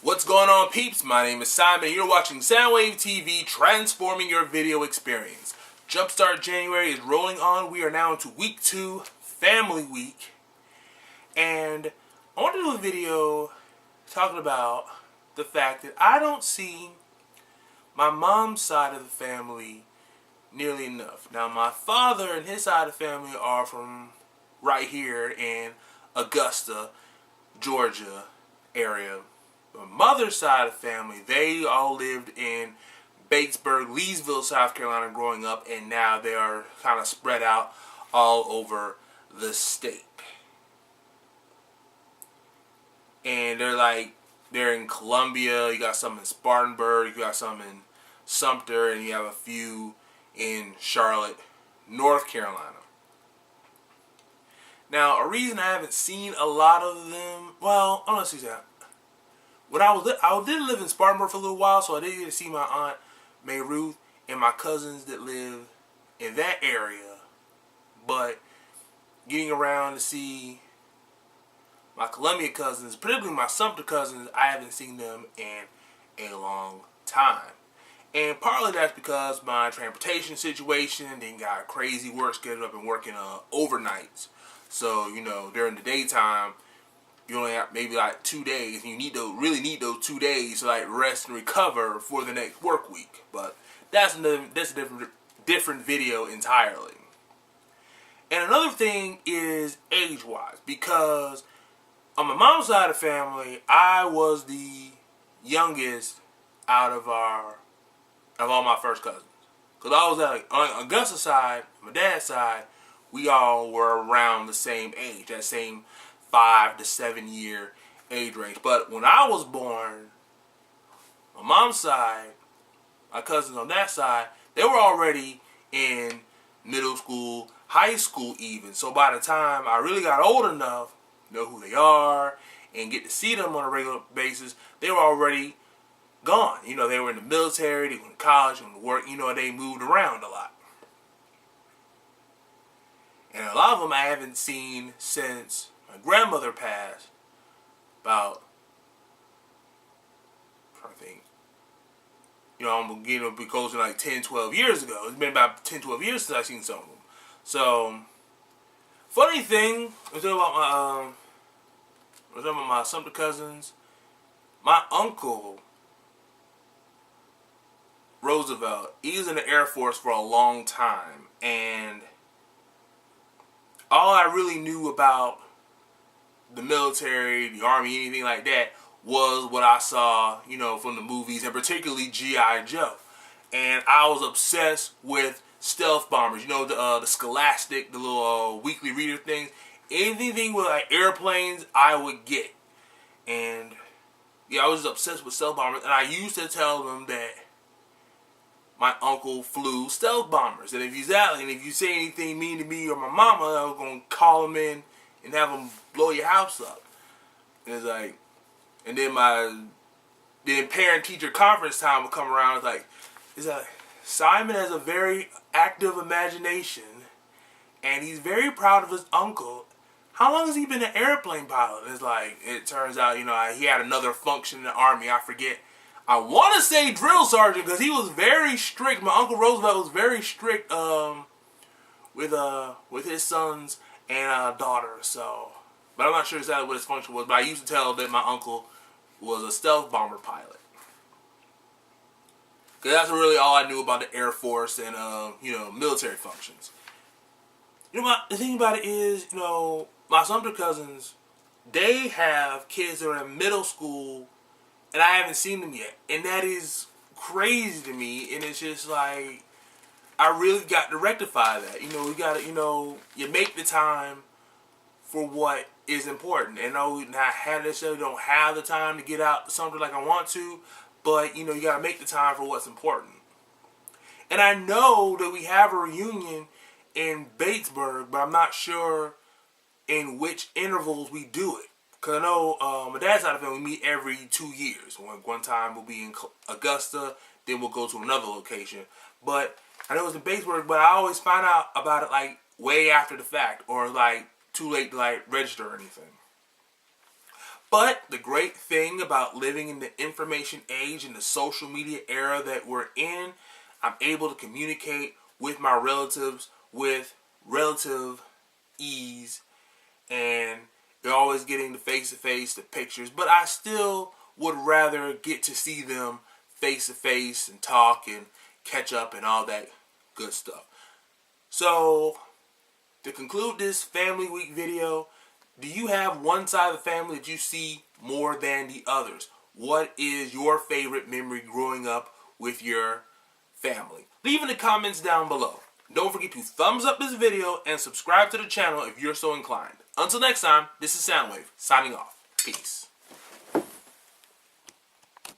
What's going on, peeps? My name is Simon. You're watching Soundwave TV, transforming your video experience. Jumpstart January is rolling on. We are now into week 2, family week. And I want to do a video talking about the fact that I don't see my mom's side of the family nearly enough. Now, my father and his side of the family are from right here in Augusta, Georgia area. My mother's side of the family, they all lived in Batesburg, Leesville, South Carolina growing up, and now they are kind of spread out all over the state. And they're in Columbia, you got some in Spartanburg, you got some in Sumter, and you have a few in Charlotte, North Carolina. Now, a reason I haven't seen a lot of them, well, I don't know if that. When I did live in Spartanburg for a little while, so I did get to see my aunt May Ruth and my cousins that live in that area. But getting around to see my Columbia cousins, particularly my Sumter cousins, I haven't seen them in a long time. And partly that's because my transportation situation, then got crazy work schedule. I've been working overnights. So, during the daytime, you only have maybe 2 days, and you really need those 2 days to rest and recover for the next work week. But that's a different video entirely. And another thing is age-wise, because on my mom's side of the family, I was the youngest out of all my first cousins. Because I was on Augusta's side, my dad's side, we all were around the same age, that same 5 to 7 year age range. But when I was born, my mom's side, my cousins on that side, they were already in middle school, high school even. So by the time I really got old enough to know who they are and get to see them on a regular basis, they were already gone. They were in the military, they went to college, went to work, they moved around a lot. And a lot of them I haven't seen since my grandmother passed about, I'm trying to think, I'm getting to be close to 10, 12 years ago. It's been about 10, 12 years since I've seen some of them. So, funny thing, I was talking about my Sumter cousins. My uncle, Roosevelt, he was in the Air Force for a long time. And all I really knew about the military, the army, anything like that, was what I saw, from the movies, and particularly G.I. Joe. And I was obsessed with stealth bombers, the Scholastic, the little weekly reader things. Anything with airplanes, I would get. And yeah, I was obsessed with stealth bombers, and I used to tell them that my uncle flew stealth bombers. And if you say anything mean to me or my mama, I was going to call him in and have him blow your house up. And it's and then parent-teacher conference time would come around. It's Simon has a very active imagination, and he's very proud of his uncle. How long has he been an airplane pilot? It's it turns out, he had another function in the Army. I forget. I want to say drill sergeant, because he was very strict. My Uncle Roosevelt was very strict with his sons and daughter. So, but I'm not sure exactly what his function was. But I used to tell that my uncle was a stealth bomber pilot, because that's really all I knew about the Air Force and military functions. The thing about it is, my Sumter cousins, they have kids that are in middle school, and I haven't seen them yet. And that is crazy to me. And it's just I really got to rectify that. We got to, you make the time for what is important. And not necessarily don't have the time to get out to something like I want to, but, you got to make the time for what's important. And I know that we have a reunion in Batesburg, but I'm not sure in which intervals we do it. Because I know my dad's side of the family, we meet every 2 years. One time we'll be in Augusta, then we'll go to another location. But I know it's in Batesburg, but I always find out about it way after the fact, or too late to register or anything. But the great thing about living in the information age and the social media era that we're in, I'm able to communicate with my relatives with relative ease, and you're always getting the face-to-face, the pictures, but I still would rather get to see them face-to-face and talk and catch up and all that good stuff. So, to conclude this Family Week video, do you have one side of the family that you see more than the others? What is your favorite memory growing up with your family? Leave in the comments down below. Don't forget to thumbs up this video and subscribe to the channel if you're so inclined. Until next time, this is Soundwave, signing off. Peace.